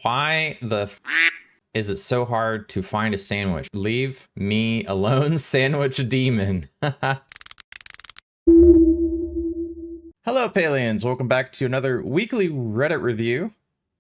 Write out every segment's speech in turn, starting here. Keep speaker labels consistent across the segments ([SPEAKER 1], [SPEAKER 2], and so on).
[SPEAKER 1] Why the f is it so hard to find a sandwich? Leave me alone, sandwich demon. Hello, Palians. Welcome back to another weekly Reddit review.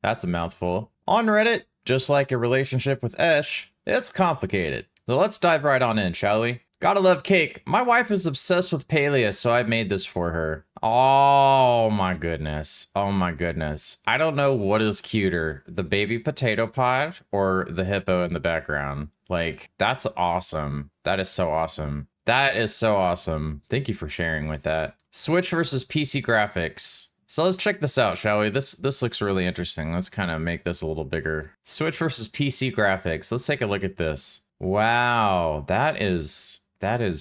[SPEAKER 1] That's a mouthful. On Reddit, just like a relationship with Esh, it's complicated. So let's dive right on in, shall we? Gotta love cake. My wife is obsessed with Palia, so I made this for her. Oh my goodness. Oh my goodness. I don't know what is cuter, the baby potato pod or the hippo in the background. Like, that's awesome. That is so awesome. That is so awesome. Thank you for sharing with that. Switch versus PC graphics. So let's check this out, shall we? This looks really interesting. Let's kind of make this a little bigger. Switch versus PC graphics. Let's take a look at this. Wow, that is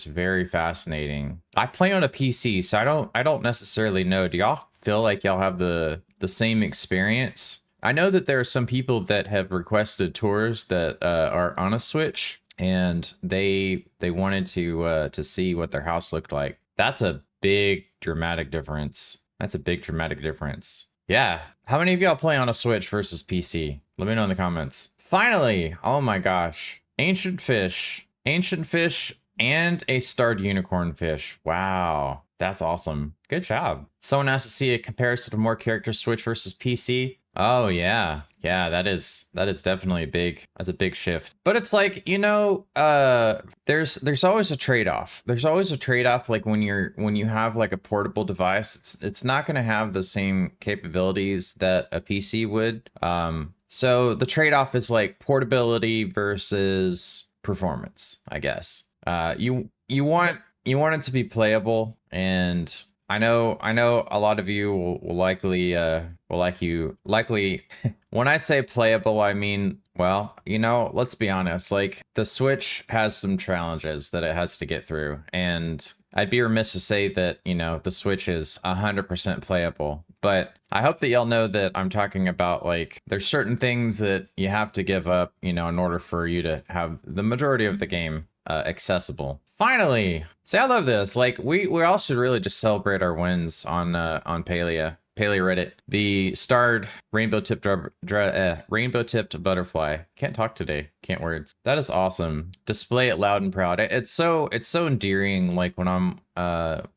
[SPEAKER 1] very fascinating. I play on a PC, so I don't necessarily know. Do y'all feel like y'all have the same experience? I know that there are some people that have requested tours that are on a Switch, and they wanted to see what their house looked like. That's a big dramatic difference. That's a big dramatic difference. Yeah. How many of y'all play on a Switch versus PC? Let me know in the comments. Finally, oh my gosh. Ancient fish, and a starred unicorn fish. Wow, that's awesome. Good job. Someone has to see a comparison of more characters Switch versus PC. Oh yeah, that is definitely that's a big shift. But it's like, you know, there's always a trade-off. There's always a trade-off. Like when you have like a portable device, it's not going to have the same capabilities that a PC would. So the trade-off is like portability versus performance, I guess. You want it to be playable, and I know a lot of you will likely when I say playable, I mean, well, you know, let's be honest, like the Switch has some challenges that it has to get through, and I'd be remiss to say that, you know, the Switch is 100% playable. But I hope that y'all know that I'm talking about, like, there's certain things that you have to give up, you know, in order for you to have the majority of the game accessible. Finally! See, I love this. Like, we all should really just celebrate our wins on Palia Reddit. The starred rainbow-tipped butterfly. Can't talk today. Can't words. That is awesome. Display it loud and proud. It's so endearing. Like when I'm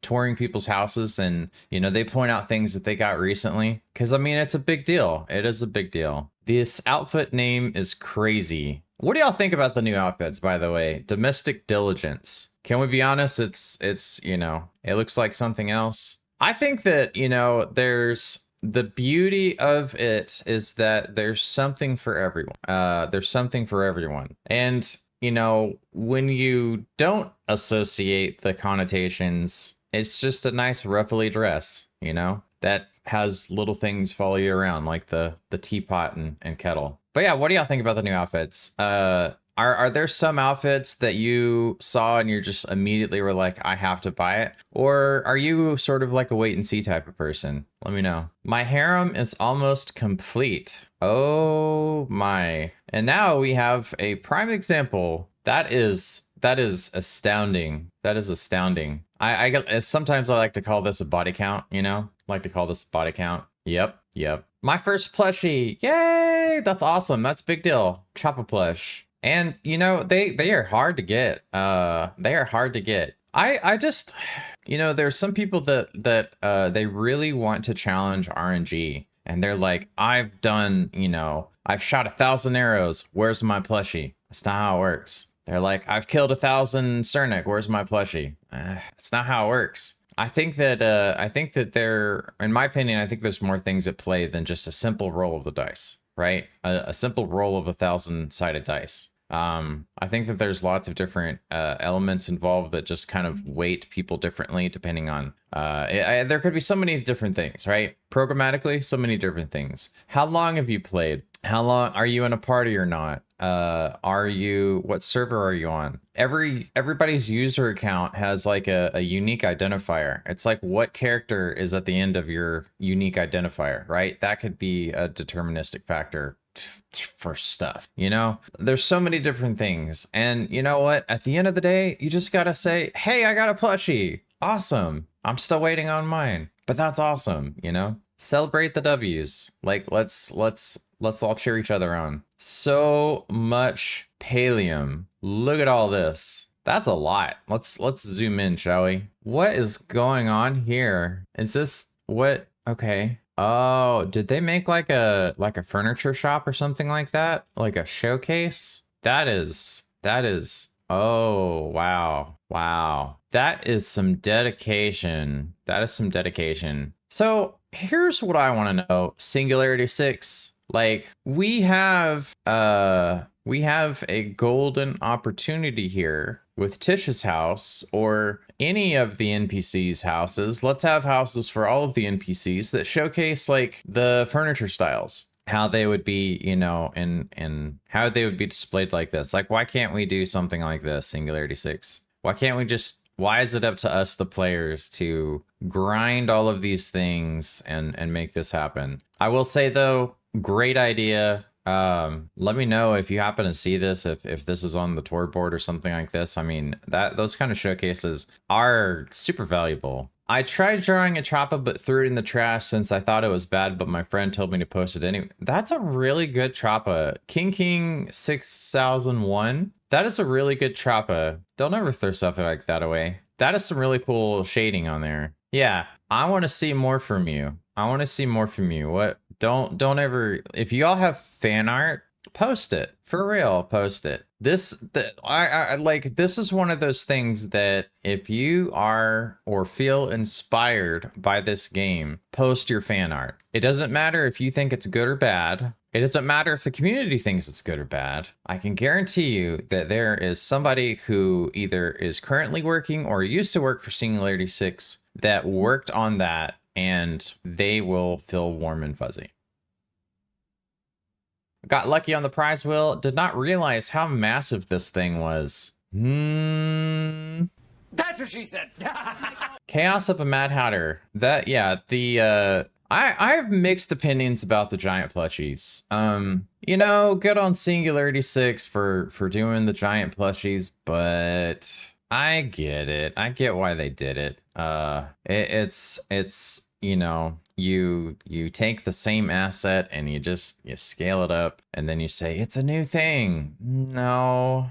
[SPEAKER 1] touring people's houses and, you know, they point out things that they got recently. Because I mean, it's a big deal. It is a big deal. This outfit name is crazy. What do y'all think about the new outfits, by the way? Domestic Diligence. Can we be honest? It's you know, it looks like something else. I think that, you know, there's the beauty of it is that there's something for everyone. There's something for everyone. And, you know, when you don't associate the connotations, it's just a nice ruffly dress, you know, that has little things follow you around, like the teapot and kettle. But yeah, what do y'all think about the new outfits? Are there some outfits that you saw and you're just immediately were like, I have to buy it? Or are you sort of like a wait and see type of person? Let me know. My harem is almost complete. Oh my. And now we have a prime example. That is astounding. That is astounding. Sometimes I like to call this a body count, you know? I like to call this a body count. Yep. My first plushie. Yay! That's awesome. That's a big deal. Choppa plush. And, you know, they are hard to get. They are hard to get. I just, you know, there's some people that they really want to challenge RNG. And they're like, I've done, you know, I've shot 1,000 arrows. Where's my plushie? That's not how it works. They're like, I've killed 1,000 Cernic. Where's my plushie? That's not how it works. I think that there, in my opinion, I think there's more things at play than just a simple roll of the dice, right? A simple roll of 1,000-sided dice. I think that there's lots of different elements involved that just kind of weight people differently depending on, there could be so many different things, right? Programmatically, so many different things. How long have you played? How long are you in a party or not? What server are you on? Everybody's user account has like a unique identifier. It's like what character is at the end of your unique identifier, right? That could be a deterministic factor for stuff, you know? There's so many different things. And you know what? At the end of the day, you just gotta say, hey, I got a plushie. Awesome. I'm still waiting on mine. But that's awesome, you know? Celebrate the W's. Like let's all cheer each other on. So much pallium. Look at all this. That's a lot. Let's zoom in, shall we? What is going on here? Is this what? Okay. Oh, did they make like a furniture shop or something like that? Like a showcase? That is oh, wow. Wow. That is some dedication. That is some dedication. So here's what I want to know. Singularity 6. Like we have a golden opportunity here with Tish's house or any of the NPCs' houses. Let's have houses for all of the NPCs that showcase like the furniture styles, how they would be, you know, and how they would be displayed like this. Like, why can't we do something like this, Singularity 6? Why can't we just, why is it up to us, the players, to grind all of these things and make this happen? I will say though, great idea. Let me know if you happen to see this, if this is on the tour board or something like this. I mean, that those kind of showcases are super valuable. I tried drawing a Choppa but threw it in the trash since I thought it was bad, but my friend told me to post it anyway. That's a really good Choppa. King 6001. That is a really good Choppa. They'll never throw stuff like that away. That is some really cool shading on there. Yeah, I want to see more from you. I want to see more from you. What? Don't ever, if you all have fan art, post it. For real, post it. I like, this is one of those things that if you are or feel inspired by this game, post your fan art. It doesn't matter if you think it's good or bad. It doesn't matter if the community thinks it's good or bad. I can guarantee you that there is somebody who either is currently working or used to work for Singularity 6 that worked on that, and they will feel warm and fuzzy. Got lucky on the prize wheel. Did not realize how massive this thing was.
[SPEAKER 2] That's what she said.
[SPEAKER 1] Chaos of a Mad Hatter. That, yeah, the I have mixed opinions about the giant plushies. You know, good on Singularity 6 for doing the giant plushies, but I get it. I get why they did it. It's you know, you take the same asset and you scale it up and then you say it's a new thing. No,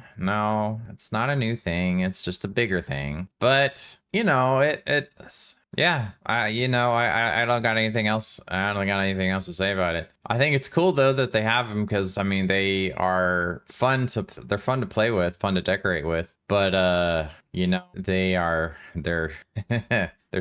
[SPEAKER 1] it's not a new thing. It's just a bigger thing. But you know, it's yeah. I don't got anything else. I don't got anything else to say about it. I think it's cool though that they have them because I mean they're fun to play with, fun to decorate with. But you know, they're they're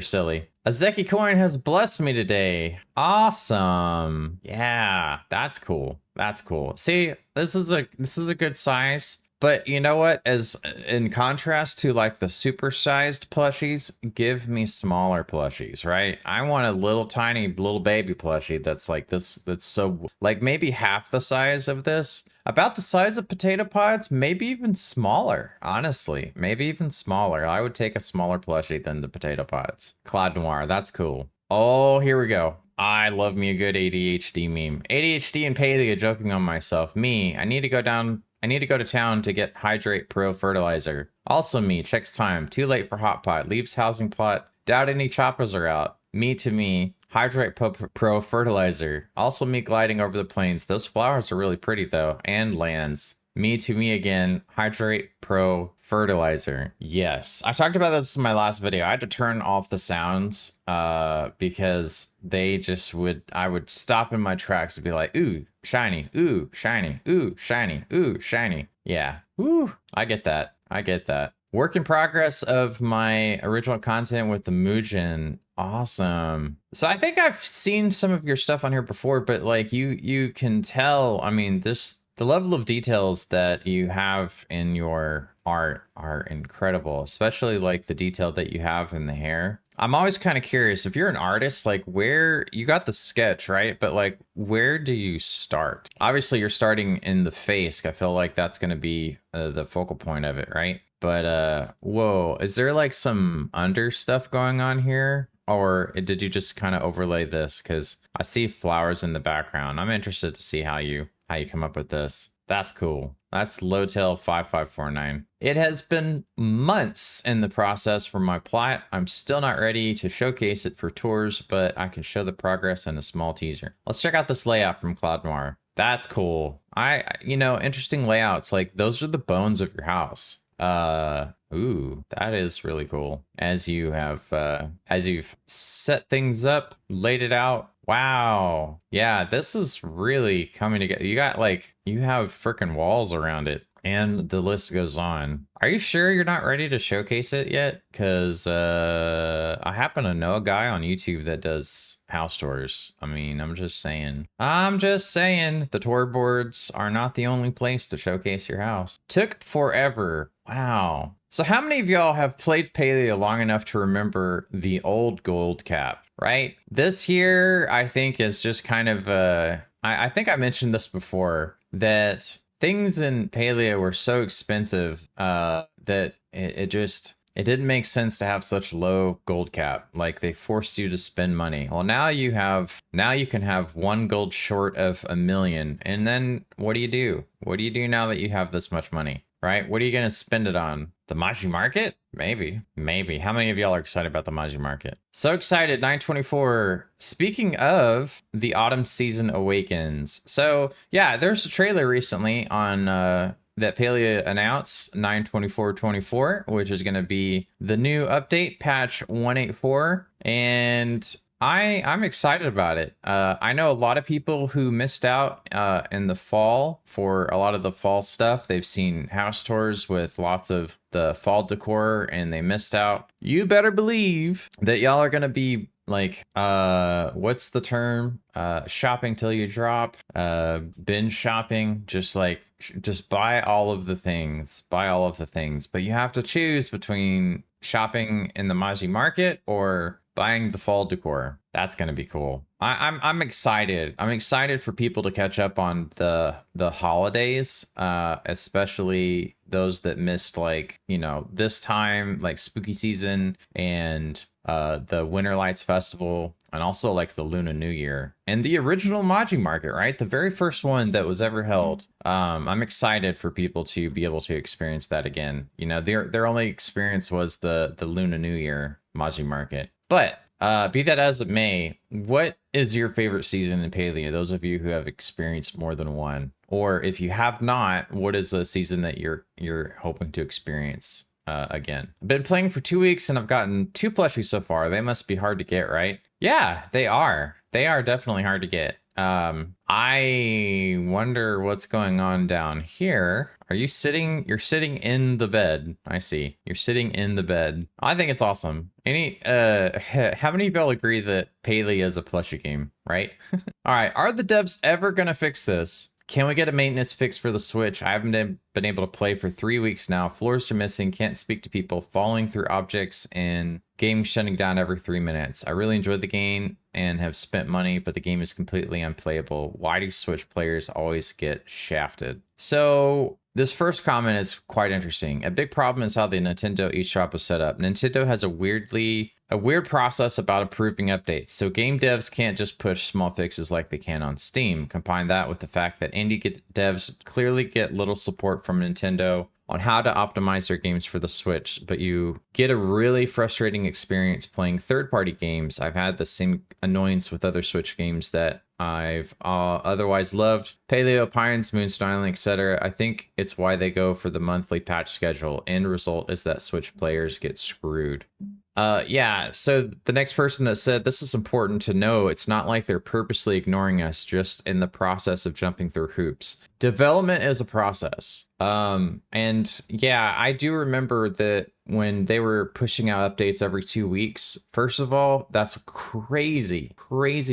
[SPEAKER 1] silly. A Zeki coin has blessed me today. Awesome. Yeah, that's cool. That's cool. See, this is a good size. But you know what? As in contrast to like the super-sized plushies, give me smaller plushies, right? I want a little tiny little baby plushie that's like this, that's so like maybe half the size of this, about the size of potato pods, maybe even smaller, honestly. Maybe even smaller. I would take a smaller plushie than the potato pods. Claude Noir, that's cool. Oh, here we go. I love me a good ADHD meme. ADHD and Palia joking on myself. Me, I need to go to town to get Hydrate Pro fertilizer. Also me, checks time. Too late for hot pot. Leaves housing plot. Doubt any choppers are out. Me to me. Hydrate Pro fertilizer. Also me gliding over the plains. Those flowers are really pretty though. And lands. Me to me again. Hydrate Pro fertilizer. Yes. I talked about this in my last video. I had to turn off the sounds because they just I would stop in my tracks and be like, ooh, shiny, ooh, shiny, ooh, shiny, ooh, shiny. Yeah. Ooh, I get that. I get that. Work in progress of my original content with the Muujin. Awesome. So I think I've seen some of your stuff on here before, but like you can tell, I mean, the level of details that you have in your art are incredible, especially like the detail that you have in the hair. I'm always kind of curious, if you're an artist, like where you got the sketch, right? But like, where do you start? Obviously you're starting in the face. I feel like that's going to be the focal point of it, right? But whoa, is there like some under stuff going on here? Or did you just kind of overlay this? Because I see flowers in the background. I'm interested to see how you how you come up with this. That's cool. That's Lowtail 5549. It has been months in the process for my plot. I'm still not ready to showcase it for tours, but I can show the progress in a small teaser. Let's check out this layout from Cloud Noir. That's cool. Interesting layouts. Like, those are the bones of your house. Ooh, that is really cool. As you've set things up, laid it out. Wow. Yeah, this is really coming together. You have freaking walls around it. And the list goes on. Are you sure you're not ready to showcase it yet? Because I happen to know a guy on YouTube that does house tours. I mean, I'm just saying. The tour boards are not the only place to showcase your house. Took forever. Wow. So how many of y'all have played Palia long enough to remember the old gold cap, right? This here, I think, is just kind of, I think I mentioned this before, that things in Palia were so expensive that it didn't make sense to have such low gold cap. Like, they forced you to spend money. Well, now you can have 1 gold short of 1 million. And then what do you do? What do you do now that you have this much money, right? What are you going to spend it on? The Magi Market? Maybe. How many of y'all are excited about the Magi Market? So excited, 924. Speaking of, the autumn season awakens. So yeah, there's a trailer recently on that Palia announced, 92424, which is going to be the new update, patch 184. And I'm excited about it. I know a lot of people who missed out in the fall for a lot of the fall stuff. They've seen house tours with lots of the fall decor and they missed out. You better believe that y'all are going to be like, what's the term? Shopping till you drop, binge shopping, just buy all of the things, but you have to choose between shopping in the Magi Market or buying the fall decor. That's gonna be cool. I'm excited. I'm excited for people to catch up on the holidays, especially those that missed, like, this time, like spooky season and the Winter Lights Festival, and also like the Lunar New Year and the original Magi Market, right? The very first one that was ever held. I'm excited for people to be able to experience that again. Their only experience was the Lunar New Year Magi Market. But be that as it may, what is your favorite season in Palia? Those of you who have experienced more than one, or if you have not, what is a season that you're hoping to experience again? I've been playing for 2 weeks and I've gotten 2 plushies so far. They must be hard to get, right? Yeah, they are. They are definitely hard to get. I wonder what's going on down here. You're sitting in the bed. I see. You're sitting in the bed. I think it's awesome. How many of y'all agree that Palia is a plushie game, right? All right. Are the devs ever going to fix this? Can we get a maintenance fix for the Switch? I haven't been able to play for 3 weeks now. Floors are missing, can't speak to people, falling through objects, and game shutting down every 3 minutes. I really enjoyed the game and have spent money, but the game is completely unplayable. Why do Switch players always get shafted? So this first comment is quite interesting. A big problem is how the Nintendo eShop is set up. Nintendo has a weird process about approving updates, so game devs can't just push small fixes like they can on Steam. Combine that with the fact that indie devs clearly get little support from Nintendo on how to optimize their games for the Switch, but you get a really frustrating experience playing third-party games. I've had the same annoyance with other Switch games that I've otherwise loved. Paleo, Pines, Moonstone Island, etc. I think it's why they go for the monthly patch schedule. End result is that Switch players get screwed. Yeah, so the next person that said, this is important to know, it's not like they're purposely ignoring us, just in the process of jumping through hoops. Development is a process. And yeah, I do remember that when they were pushing out updates every 2 weeks, first of all, that's crazy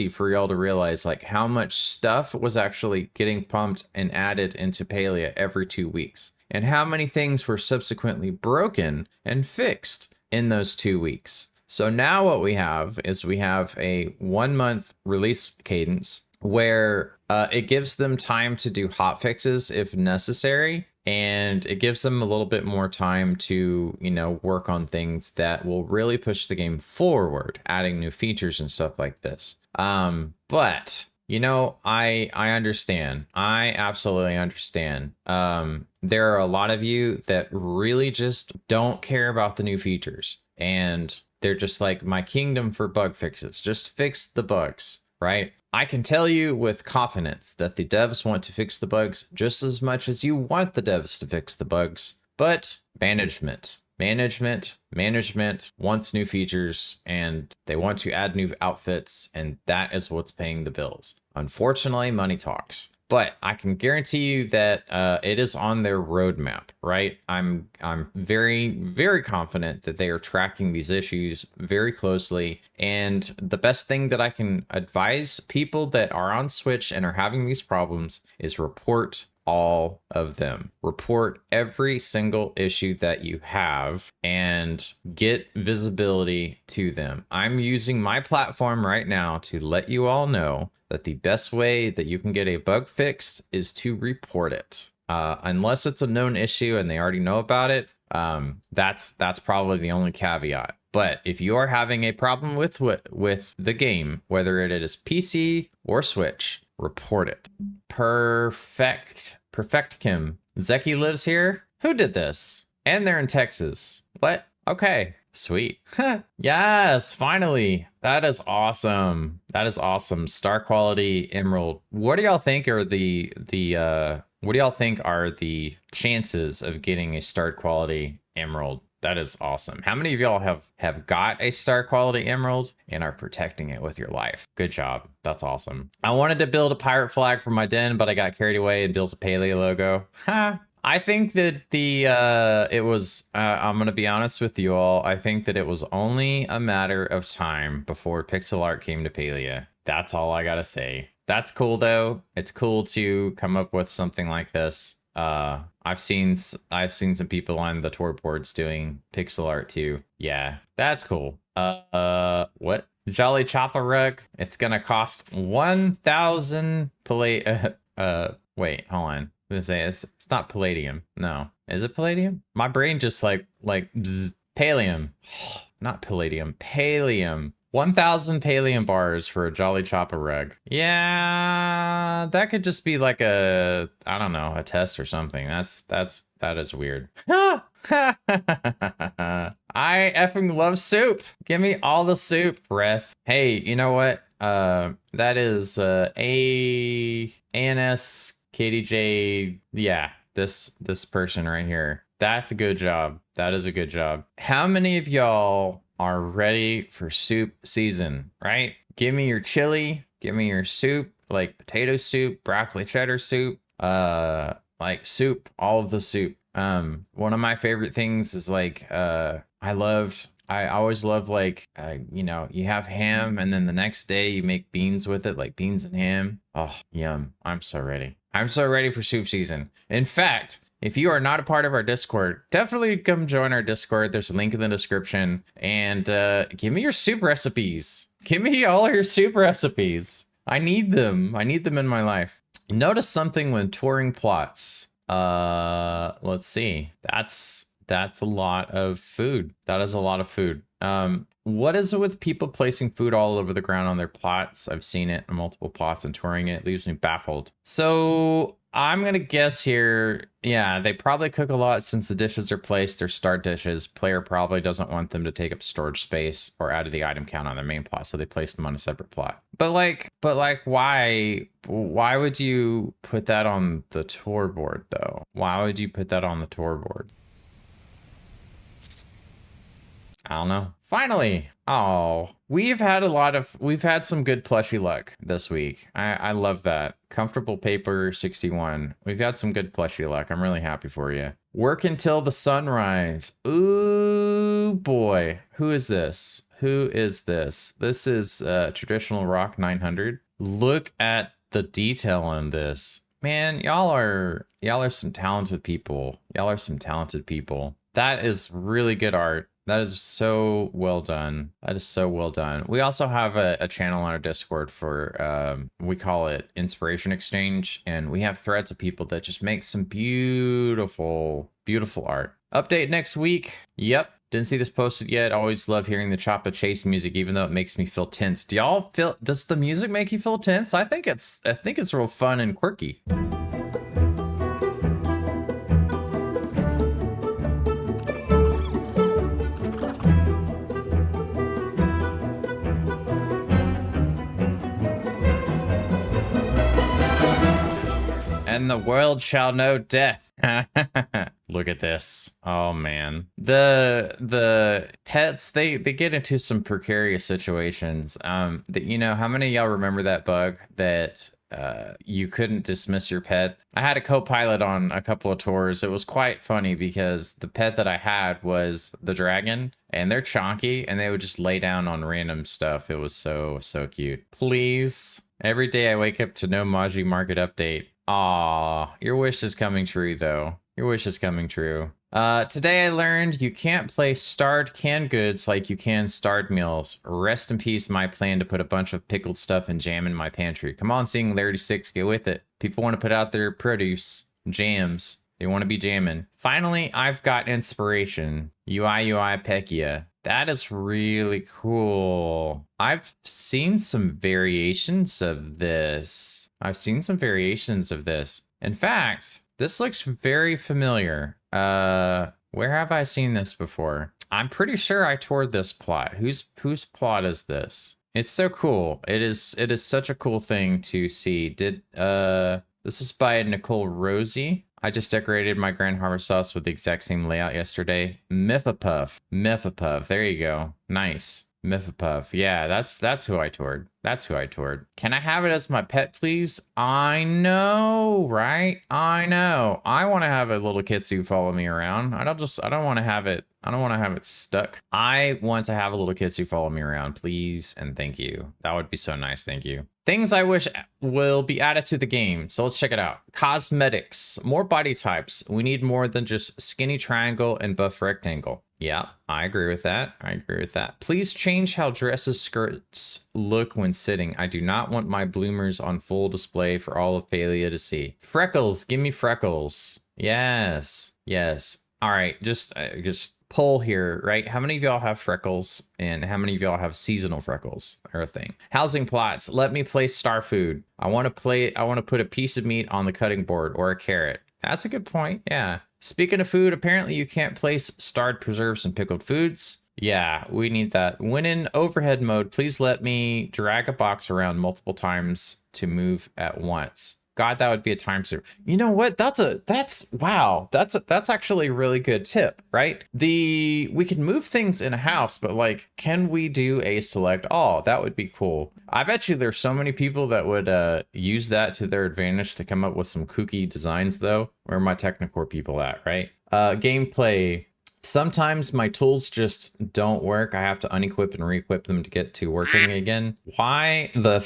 [SPEAKER 1] for y'all to realize like how much stuff was actually getting pumped and added into Palia every 2 weeks, and how many things were subsequently broken and fixed in those 2 weeks. So now what we have is we have a 1 month release cadence where it gives them time to do hot fixes if necessary, and it gives them a little bit more time to, work on things that will really push the game forward, adding new features and stuff like this. But You know, I understand. I absolutely understand. There are a lot of you that really just don't care about the new features, and they're just like, my kingdom for bug fixes. Just fix the bugs, right? I can tell you with confidence that the devs want to fix the bugs just as much as you want the devs to fix the bugs, but management wants new features and they want to add new outfits, and that is what's paying the bills. Unfortunately, money talks. But I can guarantee you that it is on their roadmap, right? I'm very confident that they are tracking these issues very closely. And the best thing that I can advise people that are on Switch and are having these problems is report all of them. Report every single issue that you have and get visibility to them. I'm using my platform right now to let you all know that the best way that you can get a bug fixed is to report it. Unless it's a known issue and they already know about it, that's probably the only caveat. But if you are having a problem with the game, whether it is PC or Switch, report it. Perfect Kim. Zeki lives here? Who did this? And they're in Texas. What? Okay. Sweet. Yes, finally. That is awesome. That is awesome. Star quality emerald. What do y'all think are the what do y'all think are the chances of getting a star quality emerald? That is awesome. How many of y'all have got a star quality emerald and are protecting it with your life? Good job. That's awesome. I wanted to build a pirate flag for my den, but I got carried away and built a Palia logo. Ha! I think that it was, I'm going to be honest with you all. I think that it was only a matter of time before pixel art came to Palia. That's all I got to say. That's cool though. It's cool to come up with something like this. I've seen some people on the tour boards doing pixel art too. Yeah, that's cool. What? Jolly Chopper rug. It's gonna cost 1,000 wait, hold on. It's not palladium. No, is it palladium? My brain just like bzz, pallium, not palladium, pallium. 1,000 pallium bars for a Jolly Chopper rug. Yeah, that could just be like a, I don't know, a test or something. That is weird. I effing love soup. Give me all the soup, breath. Hey, you know what? That is ANS KDJ. Yeah, this person right here. That's a good job. That is a good job. How many of y'all are ready for soup season, right? Give me your chili, give me your soup, like potato soup, broccoli cheddar soup, like soup, all of the soup. One of my favorite things is like, I always love like, you know, you have ham and then the next day you make beans with it, like beans and ham. Oh, yum. I'm so ready. I'm so ready for soup season. In fact, if you are not a part of our Discord, definitely come join our Discord. There's a link in the description. And give me your soup recipes. Give me all your soup recipes. I need them. I need them in my life. Notice something when touring plots. Let's see. That's a lot of food. That is a lot of food. What is it with people placing food all over the ground on their plots? I've seen it in multiple plots and touring it. It leaves me baffled. So I'm gonna guess here, yeah, they probably cook a lot since the dishes are placed. They're start dishes. Player probably doesn't want them to take up storage space or add to the item count on their main plot, so they place them on a separate plot. But like, why would you put that on the tour board though? Why would you put that on the tour board? I don't know. Finally. Oh, we've had some good plushy luck this week. I love that. Comfortable paper 61. We've had some good plushy luck. I'm really happy for you. Work until the sunrise. Ooh, boy. Who is this? Who is this? This is Traditional Rock 900. Look at the detail on this. Man, y'all are some talented people. Y'all are some talented people. That is really good art. That is so well done. That is so well done. We also have a channel on our Discord for, we call it Inspiration Exchange. And we have threads of people that just make some beautiful, beautiful art. Update next week. Yep. Didn't see this posted yet. Always love hearing the Choppa Chase music, even though it makes me feel tense. Do y'all feel, does the music make you feel tense? I think it's real fun and quirky. And the world shall know death. Look at this. Oh man. The pets, they get into some precarious situations. That, you know, how many of y'all remember that bug that you couldn't dismiss your pet? I had a co-pilot on a couple of tours. It was quite funny because the pet that I had was the dragon, and they're chonky and they would just lay down on random stuff. It was so cute. Please. Every day I wake up to no Maji Market update. Aw, your wish is coming true, though. Your wish is coming true. Today I learned you can't place starred canned goods like you can starred meals. Rest in peace, my plan to put a bunch of pickled stuff and jam in my pantry. Come on, Seeing Larry 6, get with it. People want to put out their produce, jams. They want to be jamming. Finally, I've got inspiration. UI Palia. That is really cool. I've seen some variations of this. In fact, this looks very familiar. Where have I seen this before? I'm pretty sure I toured this plot. Whose plot is this? It's so cool. It is such a cool thing to see. This was by Nicole Rosie. I just decorated my Grand Harvest sauce with the exact same layout yesterday. Miffapuff. There you go. Nice. Miffapuff. Yeah, that's who I toured. Can I have it as my pet, please? I know, right? I know. I want to have a little Kitsu follow me around. I don't want to have it stuck. I want to have a little Kitsu follow me around, please, and thank you. That would be so nice. Thank you. Things I wish will be added to the game. So let's check it out. Cosmetics, more body types. We need more than just skinny triangle and buff rectangle. Yeah, I agree with that. Please change how dresses skirts look when sitting. I do not want my bloomers on full display for all of Palia to see. Freckles, give me freckles. Yes. All right, just poll here, right? How many of y'all have freckles, and how many of y'all have seasonal freckles or a thing? Housing plots. Let me place star food. I want to put a piece of meat on the cutting board or a carrot. That's a good point. Yeah. Speaking of food, apparently you can't place starred preserves and pickled foods. Yeah, we need that. When in overhead mode, please let me drag a box around multiple times to move at once. God, that would be a time saver. You know what? That's actually a really good tip, right? We can move things in a house, but like, can we do a select all? That would be cool. I bet you there's so many people that would use that to their advantage to come up with some kooky designs, though. Where are my Technicore people at, right? Gameplay. Sometimes my tools just don't work. I have to unequip and re-equip them to get to working again. Why the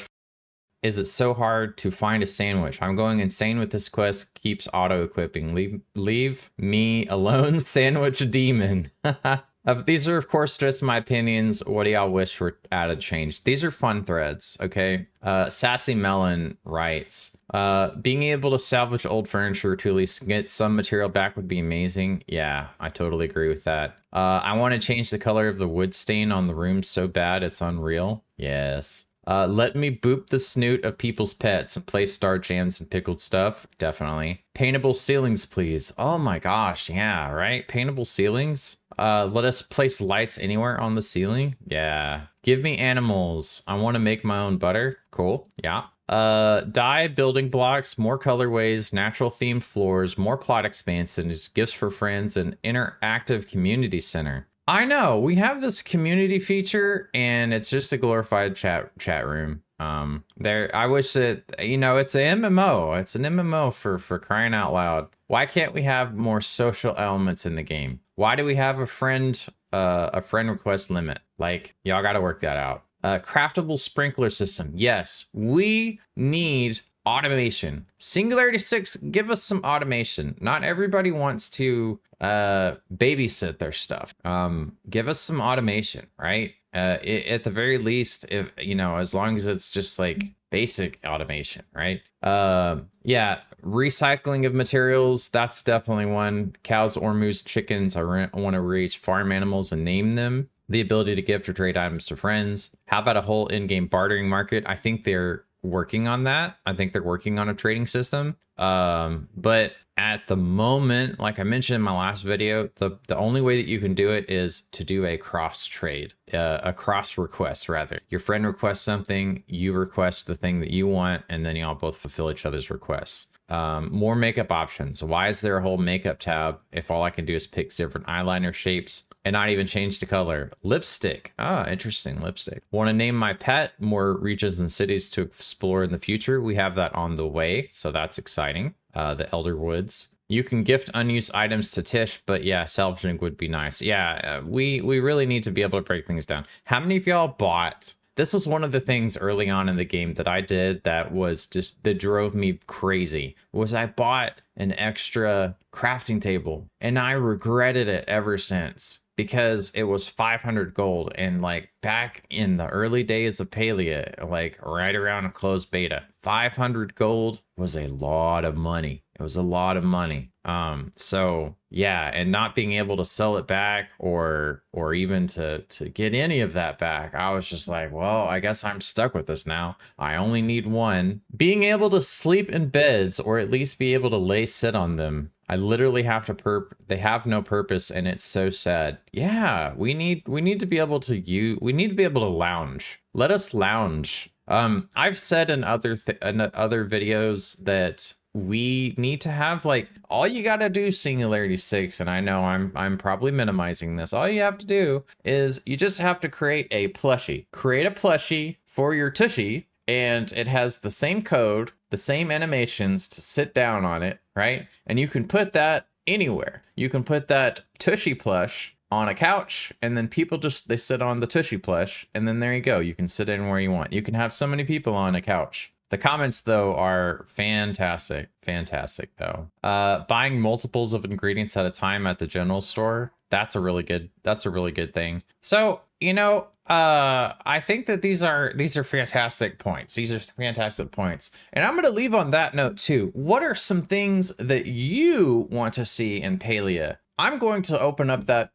[SPEAKER 1] is it so hard to find a sandwich? I'm going insane with this quest. Keeps auto-equipping. Leave me alone, sandwich demon. These are, of course, just my opinions. What do y'all wish were added change? These are fun threads, okay? Sassy Melon writes, being able to salvage old furniture to at least get some material back would be amazing. Yeah, I totally agree with that. I want to change the color of the wood stain on the room so bad it's unreal. Yes. Let me boop the snoot of people's pets and place star jams and pickled stuff. Definitely. Paintable ceilings, please. Oh my gosh, yeah, right? Paintable ceilings. Let us place lights anywhere on the ceiling. Yeah. Give me animals. I want to make my own butter. Cool. Yeah. Dye building blocks, more colorways, natural themed floors, more plot expansions, gifts for friends, and interactive community center. I know we have this community feature and it's just a glorified chat room. I wish that, you know, it's an MMO. It's an MMO for crying out loud. Why can't we have more social elements in the game? Why do we have a friend request limit? Like, y'all got to work that out. Craftable sprinkler system. Yes, we need automation. Singularity 6, give us some automation. Not everybody wants to babysit their stuff. Give us some automation, right? At the very least, if you know, as long as it's just like basic automation, right? Yeah, Recycling of materials, that's definitely one. Cows or moose, chickens, I want to raise farm animals and name them. The ability to gift or trade items to friends. How about a whole in-game bartering market? I think they're working on that. I think they're working on a trading system. But at the moment, like I mentioned in my last video, the only way that you can do it is to do a cross trade, a cross request rather. Your friend requests something, you request the thing that you want, and then y'all both fulfill each other's requests. More makeup options. Why is there a whole makeup tab if all I can do is pick different eyeliner shapes and not even change the color? Lipstick. Ah, interesting. Lipstick. Want to name my pet? More regions and cities to explore in the future. We have that on the way, so that's exciting. The Elder Woods. You can gift unused items to Tish, but yeah, salvaging would be nice. Yeah, we really need to be able to break things down. How many of y'all bought? This was one of the things early on in the game that I did that was just, that drove me crazy, was I bought an extra crafting table and I regretted it ever since because it was 500 gold. And like back in the early days of Palia, like right around a closed beta, 500 gold was a lot of money. It was a lot of money. So yeah, and not being able to sell it back or even to get any of that back, I was just like, well, I guess I'm stuck with this now. I only need one. Being able to sleep in beds or at least be able to sit on them. I literally have to they have no purpose and it's so sad. Yeah, we need to be able to we need to be able to lounge. Let us lounge. I've said in other videos that we need to have, like, all you gotta do, Singularity 6, and I know I'm probably minimizing this. All you have to do is you just have to create a plushie. Create a plushie for your tushy, and it has the same code, the same animations to sit down on it, right? And you can put that anywhere. You can put that tushy plush on a couch, and then people they sit on the tushy plush, and then there you go. You can sit anywhere you want. You can have so many people on a couch. The comments, though, are fantastic. Fantastic, though. Buying multiples of ingredients at a time at the general store, that's a really good thing. So, you know, I think that these are fantastic points. These are fantastic points. And I'm going to leave on that note, too. What are some things that you want to see in Palia? I'm going to open up that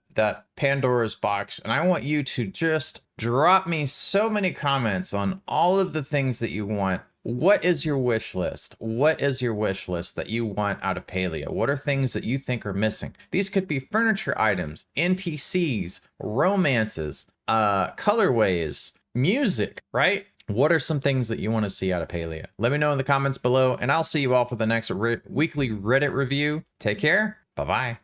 [SPEAKER 1] Pandora's box, and I want you to just drop me so many comments on all of the things that you want. What is your wish list? What is your wish list that you want out of Palia? What are things that you think are missing? These could be furniture items, NPCs, romances, colorways, music, right? What are some things that you want to see out of Palia? Let me know in the comments below, and I'll see you all for the next weekly Reddit review. Take care. Bye-bye.